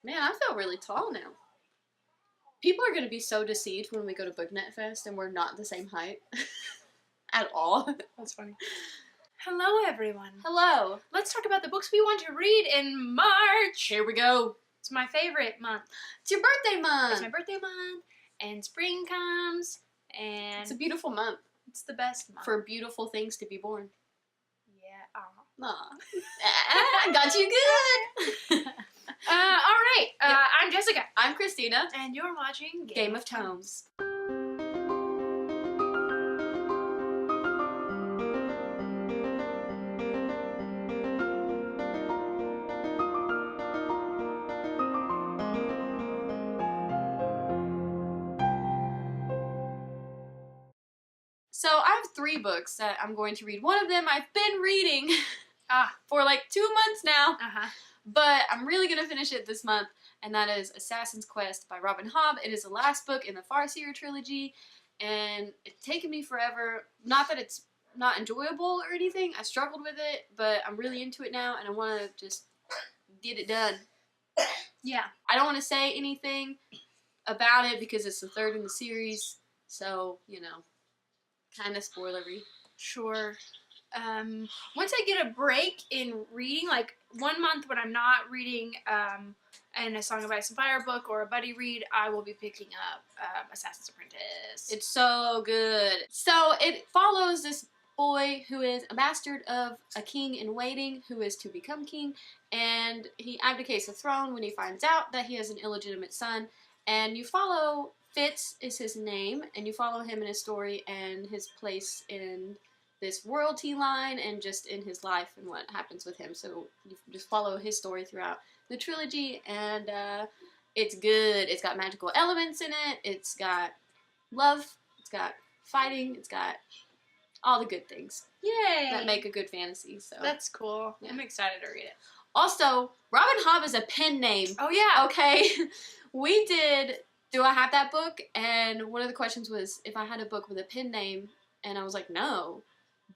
Man, I feel really tall now. People are going to be so deceived when we go to BookNet Fest and we're not the same height. At all. That's funny. Hello, everyone. Hello. Let's talk about the books we want to read in March. Here we go. It's my favorite month. It's your birthday month. It's my birthday month, and spring comes, and... It's a beautiful month. It's the best month. For beautiful things to be born. Yeah. Aw. I got you good. Alright. I'm Jessica. I'm Christeena. And you're watching Game of Tomes. So I have 3 books that I'm going to read. One of them I've been reading for like 2 months now. But I'm really going to finish it this month, and that is Assassin's Quest by Robin Hobb. It is the last book in the Farseer trilogy, and it's taken me forever. Not that it's not enjoyable or anything. I struggled with it, but I'm really into it now, and I want to just get it done. Yeah. I don't want to say anything about it because it's the 3rd in the series, so, you know, kind of spoilery. Sure. Once I get a break in reading, like 1 month when I'm not reading and A Song of Ice and Fire book or a buddy read, I will be picking up Assassin's Apprentice. It's so good. So it follows this boy who is a bastard of a king in waiting who is to become king, and he abdicates the throne when he finds out that he has an illegitimate son, and you follow Fitz is his name, and you follow him in his story and his place in this royalty line and just in his life and what happens with him. So you just follow his story throughout the trilogy, and it's good. It's got magical elements in it. It's got love. It's got fighting. It's got all the good things. Yay! That make a good fantasy. So that's cool. Yeah. I'm excited to read it. Also, Robin Hobb is a pen name. Oh yeah. Okay. We did Do I Have That Book? And one of the questions was if I had a book with a pen name, and I was like, no.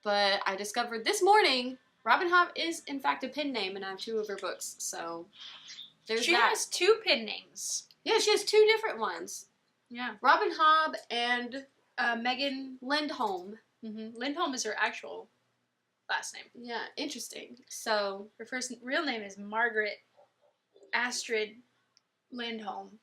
But I discovered this morning Robin Hobb is in fact a pen name, and I have 2 of her books, so there's that. She has 2 pen names. Yeah, she has 2 different ones. Yeah. Robin Hobb and Megan Lindholm. Lindholm is her actual last name. Yeah, interesting. So her first real name is Margaret Astrid Lindholm.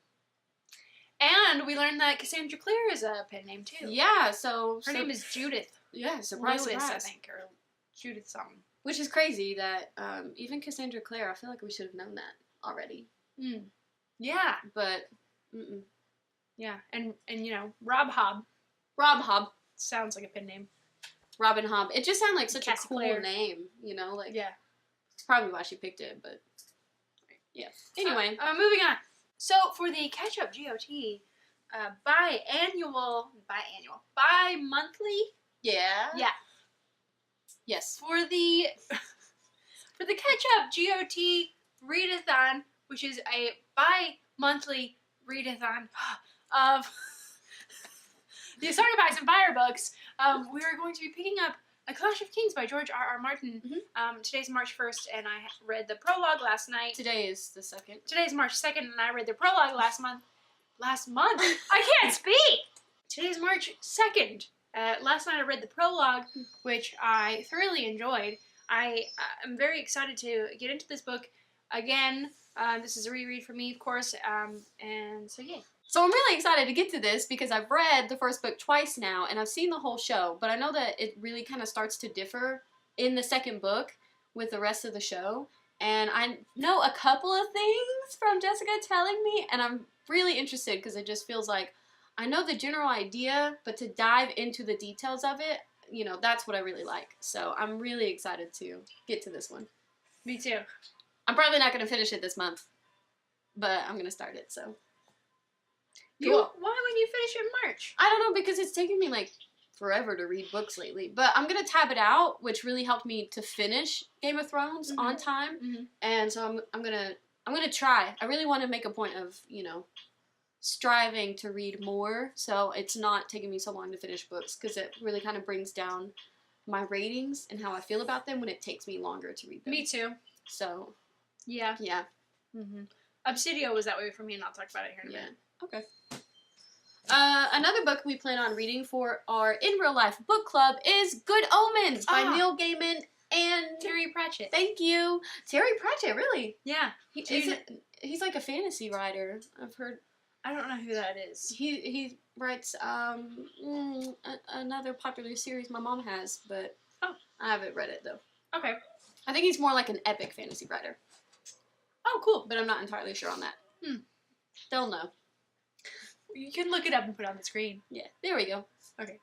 And we learned that Cassandra Clare is a pen name too. Yeah, so her name is Judith. Yeah, surprise, Lewis, surprise. I think, or Judith something. Which is crazy that even Cassandra Clare, I feel like we should have known that already. Yeah, but yeah, and you know, Rob Hobb. Rob Hobb sounds like a pen name. Robin Hobb. It just sounds like such a cool Clare. name, you know, like it's probably why she picked it, but yeah. Anyway, moving on. So for the catch-up GOT, bi-monthly. Yeah. Yeah. Yes. For the catch-up GOT readathon, which is a bi-monthly readathon of the A Song of Ice and Fire books, we are going to be picking up A Clash of Kings by George R.R. Martin. Today's March 1st, and I read the prologue last night. Today is the 2nd. Today's March 2nd, and I read the prologue last month. I can't speak! Today's March 2nd. Last night I read the prologue, which I thoroughly enjoyed. I am very excited to get into this book again. This is a reread for me, of course, and so yeah. So I'm really excited to get to this because I've read the first book twice now, and I've seen the whole show, but I know that it really kind of starts to differ in the 2nd book with the rest of the show, and I know a couple of things from Jessica telling me, and I'm really interested because it just feels like I know the general idea, but to dive into the details of it, you know, that's what I really like. So I'm really excited to get to this one. Me too. I'm probably not going to finish it this month, but I'm going to start it, so. Cool. Why wouldn't you finish it in March? I don't know, because it's taken me like forever to read books lately. But I'm going to tab it out, which really helped me to finish Game of Thrones on time. And so I'm going to try. I really want to make a point of, you know, striving to read more, so it's not taking me so long to finish books, because it really kind of brings down my ratings and how I feel about them when it takes me longer to read them. Me too. So, yeah. Yeah. Obsidio was that way for me, and I'll talk about it here in a minute. Okay. Another book we plan on reading for our in real life book club is Good Omens by Neil Gaiman and Terry Pratchett. Thank you, Terry Pratchett. Really? Yeah. He's like a fantasy writer. I've heard. I don't know who that is. He writes another popular series my mom has, but I haven't read it though. Okay. I think he's more like an epic fantasy writer. Oh, cool. But I'm not entirely sure on that. They'll know. You can look it up and put it on the screen. Yeah, there we go. Okay.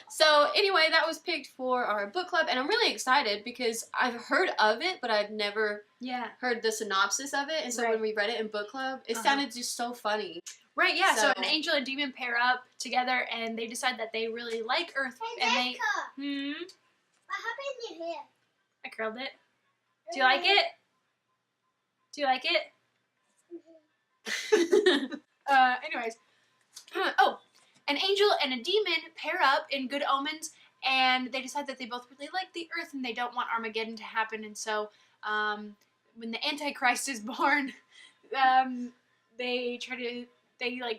So anyway, that was picked for our book club, and I'm really excited because I've heard of it, but I've never heard the synopsis of it. And so when we read it in book club, it sounded just so funny. Right, yeah. So an angel and demon pair up together, and they decide that they really like Earth. Hey, and Jessica, they. what happened to your hair? I curled it. Do you like it? Do you like it? Anyways. An angel and a demon pair up in Good Omens, and they decide that they both really like the Earth and they don't want Armageddon to happen. And so, when the Antichrist is born, they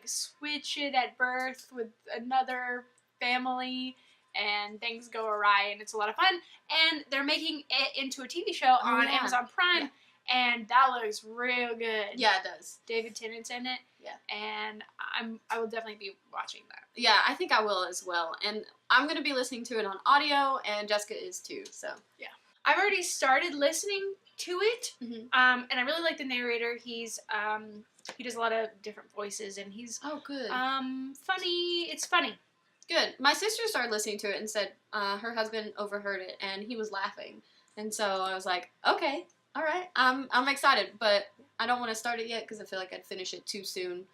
switch it at birth with another family, and things go awry, and it's a lot of fun. And they're making it into a TV show on Amazon Prime. And that looks real good. Yeah, it does. David Tennant's in it. Yeah. And I will definitely be watching that. Yeah, I think I will as well. And I'm going to be listening to it on audio, and Jessica is too, so. Yeah. I've already started listening to it. And I really like the narrator. He's, he does a lot of different voices, and he's... Oh, good. Funny. It's funny. Good. My sister started listening to it and said her husband overheard it, and he was laughing. And so I was like, okay. All right, I'm excited, but I don't want to start it yet because I feel like I'd finish it too soon,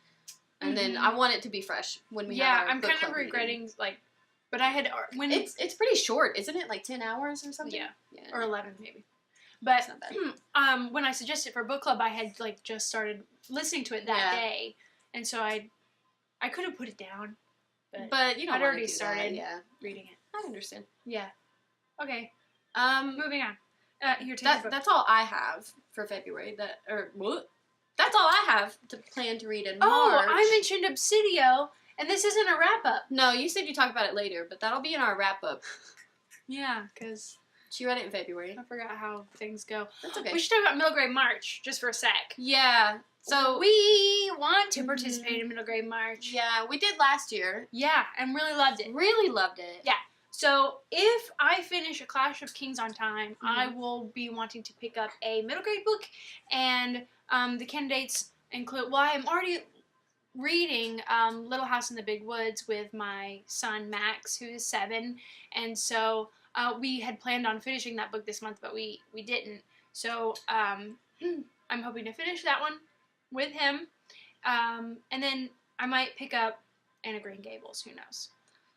and then I want it to be fresh when we have our I'm book kind of club regretting meeting. But I had when it's pretty short, isn't it? Like 10 hours or something. Yeah. Or 11 maybe. But that's not bad. When I suggested for book club, I had just started listening to it that day, and so I could have put it down, but you know I'd already started reading it. I understand. Yeah. Okay. Moving on. That's all I have for February. That's all I have to plan to read in March. Oh, I mentioned Obsidio, and this isn't a wrap-up. No, you said you talk about it later, but that'll be in our wrap-up. Yeah, because... She read it in February. I forgot how things go. That's okay. We should talk about Middle Grade March, just for a sec. Yeah. So we want to participate in Middle Grade March. Yeah, we did last year. Yeah, and really loved it. Really loved it. Yeah. So, if I finish A Clash of Kings on time, I will be wanting to pick up a middle grade book, and the candidates include, well, I'm already reading Little House in the Big Woods with my son, Max, who is 7, and so we had planned on finishing that book this month, but we didn't. So, I'm hoping to finish that one with him, and then I might pick up Anne of Green Gables, who knows,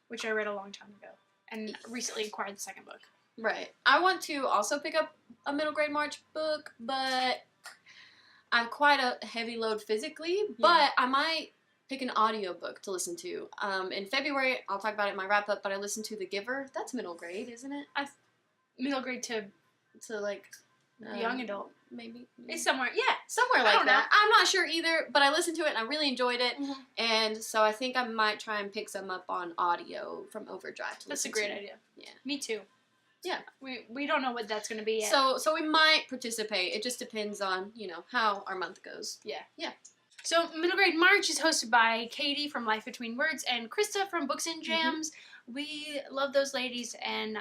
which I read a long time ago. And recently acquired the second book. Right. I want to also pick up a middle grade March book, but I'm quite a heavy load physically. Yeah. But I might pick an audiobook to listen to. In February, I'll talk about it in my wrap up, but I listened to The Giver. That's middle grade, isn't it? Middle grade to like young adult. Maybe. It's somewhere, somewhere like that. I'm not sure either, but I listened to it and I really enjoyed it. And so I think I might try and pick some up on audio from Overdrive. That's a great idea. Yeah. Me too. Yeah. We don't know what that's going to be yet. So we might participate. It just depends on, how our month goes. Yeah. Yeah. So Middle Grade March is hosted by Katie from Life Between Words and Krista from Books and Jams. We love those ladies, and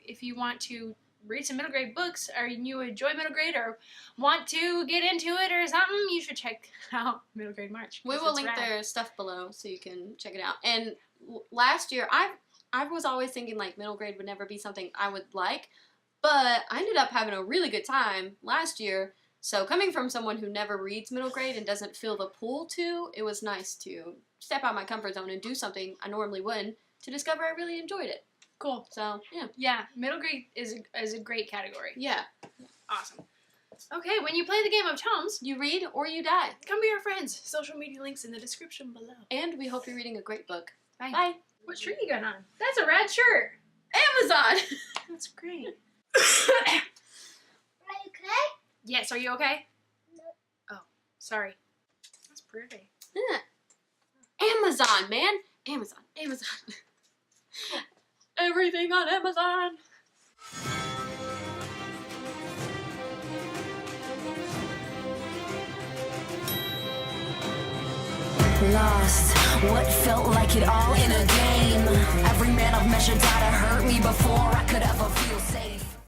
if you want to read some middle grade books, or you enjoy middle grade, or want to get into it or something, you should check out Middle Grade March. We will link their stuff below so you can check it out. And last year, I was always thinking like middle grade would never be something I would like, but I ended up having a really good time last year. So coming from someone who never reads middle grade and doesn't feel the pull to, it was nice to step out of my comfort zone and do something I normally wouldn't to discover I really enjoyed it. Cool. So, yeah. Yeah, middle grade is a great category. Yeah. Awesome. Okay, when you play the game of Tomes, you read or you die. Come be our friends. Social media links in the description below. And we hope you're reading a great book. Bye. Bye. What shirt you got on? That's a rad shirt. Amazon. That's great. Are you okay? Yes, are you okay? No. Oh, sorry. That's pretty. Yeah. Amazon, man. Amazon. Everything on Amazon. Lost, what felt like it all in a game. Every man I've measured out to hurt me before I could ever feel safe.